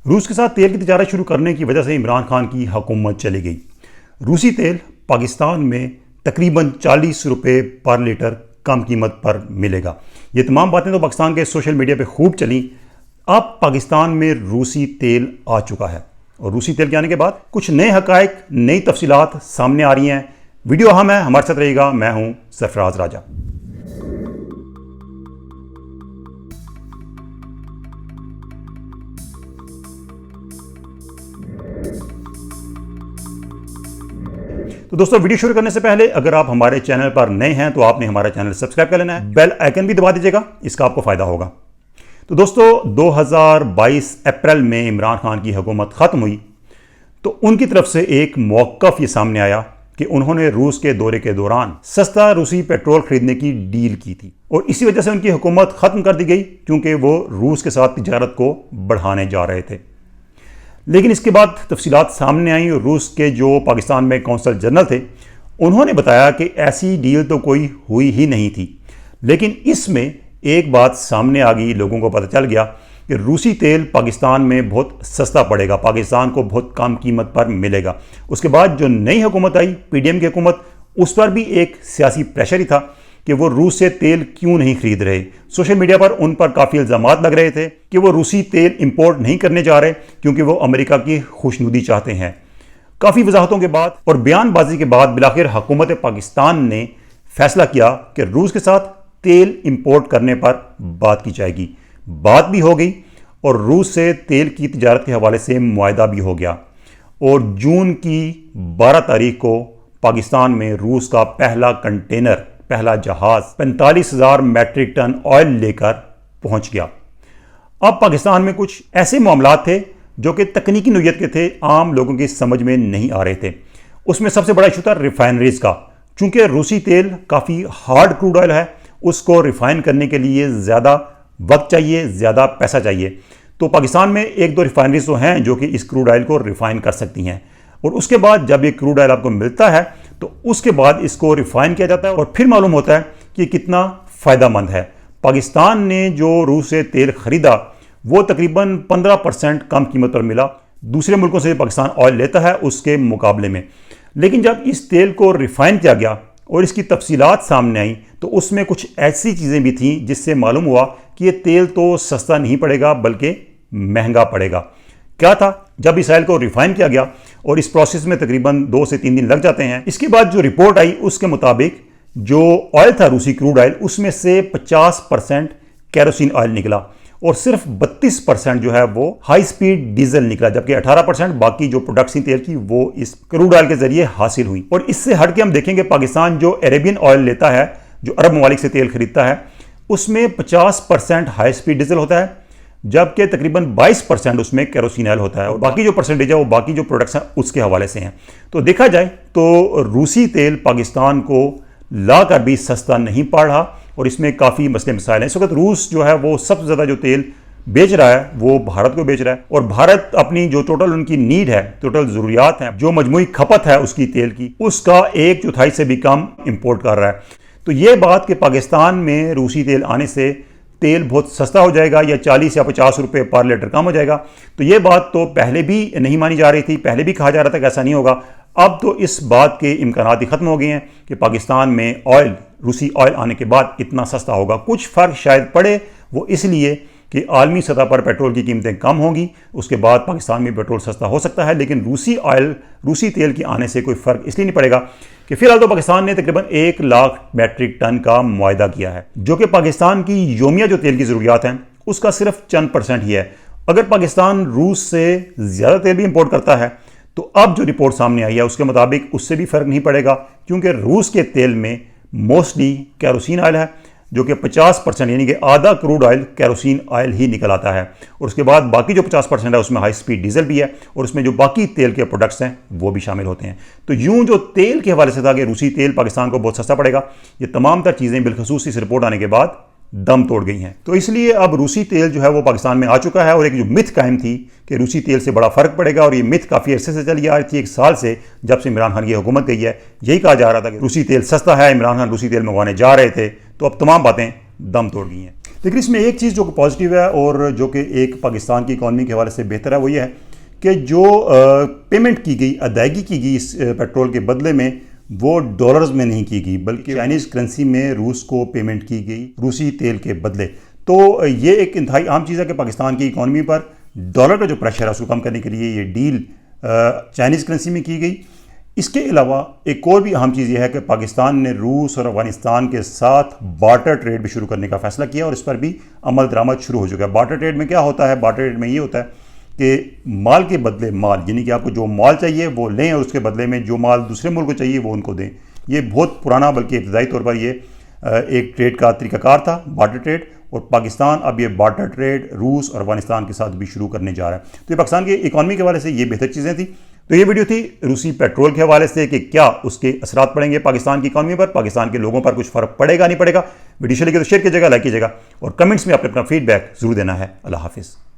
रूस के साथ तेल की तिजारत शुरू करने की वजह से इमरान खान की हुकूमत चली गई। रूसी तेल पाकिस्तान में तकरीबन 40 रुपये पर लीटर कम कीमत पर मिलेगा। ये तमाम बातें तो पाकिस्तान के सोशल मीडिया पे खूब चली। अब पाकिस्तान में रूसी तेल आ चुका है और रूसी तेल के आने के बाद कुछ नए हकायक, नई तफसीलात सामने आ रही हैं। वीडियो अहम है, हमारे साथ रहेगा। मैं हूं सरफराज राजा। तो दोस्तों, वीडियो शुरू करने से पहले अगर आप हमारे चैनल पर नए हैं तो आपने हमारा चैनल सब्सक्राइब कर लेना है, बेल आइकन भी दबा दीजिएगा, इसका आपको फायदा होगा। तो दोस्तों, 2022 अप्रैल में इमरान खान की हुकूमत खत्म हुई तो उनकी तरफ से एक मौक़िफ़ ये सामने आया कि उन्होंने रूस के दौरे के दौरान सस्ता रूसी पेट्रोल खरीदने की डील की थी और इसी वजह से उनकी हुकूमत खत्म कर दी गई, क्योंकि वो रूस के साथ तिजारत को बढ़ाने जा रहे थे। लेकिन इसके बाद तफसीलात सामने आई और रूस के जो पाकिस्तान में कौंसल जनरल थे उन्होंने बताया कि ऐसी डील तो कोई हुई ही नहीं थी। लेकिन इसमें एक बात सामने आ गई, लोगों को पता चल गया कि रूसी तेल पाकिस्तान में बहुत सस्ता पड़ेगा, पाकिस्तान को बहुत कम कीमत पर मिलेगा। उसके बाद जो नई हुकूमत आई, पीडीएम की हुकूमत, उस पर भी एक सियासी प्रेशर ही था कि वो रूस से तेल क्यों नहीं खरीद रहे। सोशल मीडिया पर उन पर काफ़ी इल्ज़ामात लग रहे थे कि वो रूसी तेल इंपोर्ट नहीं करने जा रहे क्योंकि वो अमेरिका की खुशनुदी चाहते हैं। काफ़ी वजाहतों के बाद और बयानबाजी के बाद बिलाखिर हुकूमत पाकिस्तान ने फैसला किया कि रूस के साथ तेल इंपोर्ट करने पर बात की जाएगी। बात भी हो गई और रूस से तेल की तिजारत के हवाले से मुआहदा भी हो गया और जून की 12 तारीख को पाकिस्तान में रूस का पहला जहाज 45,000 मैट्रिक टन ऑयल लेकर पहुंच गया। अब पाकिस्तान में कुछ ऐसे मामलात थे जो कि तकनीकी नोयत के थे, आम लोगों की समझ में नहीं आ रहे थे। उसमें सबसे बड़ा इशू था रिफाइनरीज का। चूंकि रूसी तेल काफ़ी हार्ड क्रूड ऑयल है, उसको रिफाइन करने के लिए ज़्यादा वक्त चाहिए, ज़्यादा पैसा चाहिए। तो पाकिस्तान में एक दो रिफाइनरीज तो हैं जो कि इस क्रूड ऑयल को रिफाइन कर सकती हैं और उसके बाद जब ये क्रूड ऑयल आपको मिलता है तो उसके बाद इसको रिफाइन किया जाता है और फिर मालूम होता है कि कितना फ़ायदेमंद है। पाकिस्तान ने जो रूस से तेल ख़रीदा वो तकरीबन 15% कम कीमत पर मिला दूसरे मुल्कों से पाकिस्तान ऑयल लेता है उसके मुकाबले में। लेकिन जब इस तेल को रिफाइन किया गया और इसकी तफसीलात सामने आई तो उसमें कुछ ऐसी चीज़ें भी थीं जिससे मालूम हुआ कि ये तेल तो सस्ता नहीं पड़ेगा बल्कि महंगा पड़ेगा। क्या था? जब इस ऑयल को रिफाइन किया गया और इस प्रोसेस में तकरीबन 2 से 3 दिन लग जाते हैं। इसके बाद जो रिपोर्ट आई उसके मुताबिक जो ऑयल था रूसी क्रूड ऑयल, उसमें से 50% केरोसिन ऑयल निकला और सिर्फ 32% जो है वो हाई स्पीड डीजल निकला, जबकि 18% बाकी जो प्रोडक्ट्स थी तेल की वो इस क्रूड ऑयल के जरिए हासिल हुई। और इससे हट के हम देखेंगे पाकिस्तान जो अरेबियन ऑयल लेता है, जो अरब ममालिक से तेल खरीदता है, उसमें 50% हाई स्पीड डीजल होता है, जबकि तकरीबन 22% उसमें केरोसिन ऑयल होता है और बाकी जो परसेंटेज है वो बाकी जो प्रोडक्ट्स हैं उसके हवाले से हैं। तो देखा जाए तो रूसी तेल पाकिस्तान को ला कर भी सस्ता नहीं पड़ रहा और इसमें काफ़ी मसले मसाइल हैं। इस वक्त रूस जो है वो सबसे ज़्यादा जो तेल बेच रहा है वो भारत को बेच रहा है और भारत अपनी जो टोटल उनकी नीड है, टोटल ज़रूरियात हैं, जो मजमूई खपत है उसकी तेल की, उसका 1/4 से भी कम इंपोर्ट कर रहा है। तो ये बात कि पाकिस्तान में रूसी तेल आने से तेल बहुत सस्ता हो जाएगा या 40 या 50 रुपये पर लीटर कम हो जाएगा, तो ये बात तो पहले भी नहीं मानी जा रही थी। पहले भी कहा जा रहा था कि ऐसा नहीं होगा। अब तो इस बात के इम्कानात ही ख़त्म हो गए हैं कि पाकिस्तान में ऑयल, रूसी ऑयल आने के बाद इतना सस्ता होगा। कुछ फ़र्क शायद पड़े, वो इसलिए कि आलमी सतह पर पेट्रोल की कीमतें कम होंगी, उसके बाद पाकिस्तान में पेट्रोल सस्ता हो सकता है। लेकिन रूसी तेल के आने से कोई फ़र्क इसलिए नहीं पड़ेगा कि फिलहाल तो पाकिस्तान ने तकरीबन 1 लाख मैट्रिक टन का मुआहदा किया है, जो कि पाकिस्तान की योमिया जो तेल की ज़रूरियात हैं उसका सिर्फ चंद % ही है। अगर पाकिस्तान रूस से ज़्यादा तेल भी इंपोर्ट करता है तो अब जो रिपोर्ट सामने आई है उसके मुताबिक उससे भी फ़र्क नहीं पड़ेगा, क्योंकि रूस के तेल में मोस्टली केरोसिन ऑयल है, जो कि 50% यानी कि आधा क्रूड ऑयल केरोसिन ऑयल ही निकल आता है और उसके बाद बाकी जो 50% है उसमें हाई स्पीड डीजल भी है और उसमें जो बाकी तेल के प्रोडक्ट्स हैं वो भी शामिल होते हैं। तो यूं जो तेल के हवाले से था कि रूसी तेल पाकिस्तान को बहुत सस्ता पड़ेगा, ये तमाम तर चीज़ें बिलखसूस इस रिपोर्ट आने के बाद दम तोड़ गई हैं। तो इसलिए अब रूसी तेल जो है वो पाकिस्तान में आ चुका है और एक जो मिथ कायम थी कि रूसी तेल से बड़ा फ़र्क पड़ेगा, और ये मिथ काफ़ी अर्से से चली आ रही थी, 1 साल से, जब से इमरान खान की हुकूमत गई है। यही कहा जा रहा था कि रूसी तेल सस्ता है, इमरान खान रूसी तेल मंगवाने जा रहे थे। तो अब तमाम बातें दम तोड़ गई हैं। लेकिन इसमें एक चीज़ जो पॉजिटिव है और जो कि एक पाकिस्तान की इकॉनमी के हवाले से बेहतर है, वो ये है कि जो पेमेंट की गई, अदायगी की गई इस पेट्रोल के बदले में, वो डॉलर्स में नहीं की गई बल्कि चाइनीज़ करेंसी में रूस को पेमेंट की गई, रूसी तेल के बदले। तो ये एक इंतहाई आम चीज़ है कि पाकिस्तान की इकॉनमी पर डॉलर का जो प्रेशर है उसको कम करने के लिए ये डील चाइनीज़ करेंसी में की गई। इसके अलावा एक और भी अहम चीज़ यह है कि पाकिस्तान ने रूस और अफगानिस्तान के साथ बार्टर ट्रेड भी शुरू करने का फैसला किया और इस पर भी अमल दरामद शुरू हो चुका है। बार्टर ट्रेड में क्या होता है? बार्टर ट्रेड में ये होता है कि माल के बदले माल, यानी कि आपको जो माल चाहिए वो लें और उसके बदले में जो माल दूसरे मुल्क को चाहिए वो उनको दें। ये बहुत पुराना बल्कि इब्तदाई तौर पर ये एक ट्रेड का तरीकाकार था, बार्टर ट्रेड, और पाकिस्तान अब ये बार्टर ट्रेड रूस और अफगानिस्तान के साथ भी शुरू करने जा रहा है। तो ये पाकिस्तान की इकॉनमी के हवाले से ये बेहतर चीज़ें थी। तो ये वीडियो थी रूसी पेट्रोल के हवाले से कि क्या उसके असरात पड़ेंगे पाकिस्तान की इकॉनमी पर, पाकिस्तान के लोगों पर कुछ फ़र्क पड़ेगा नहीं पड़ेगा। वीडियो अच्छी लगी तो शेयर कीजिएगा, लाइक कीजिएगा और कमेंट्स में अपना फीडबैक जरूर देना है। अल्लाह हाफिज़।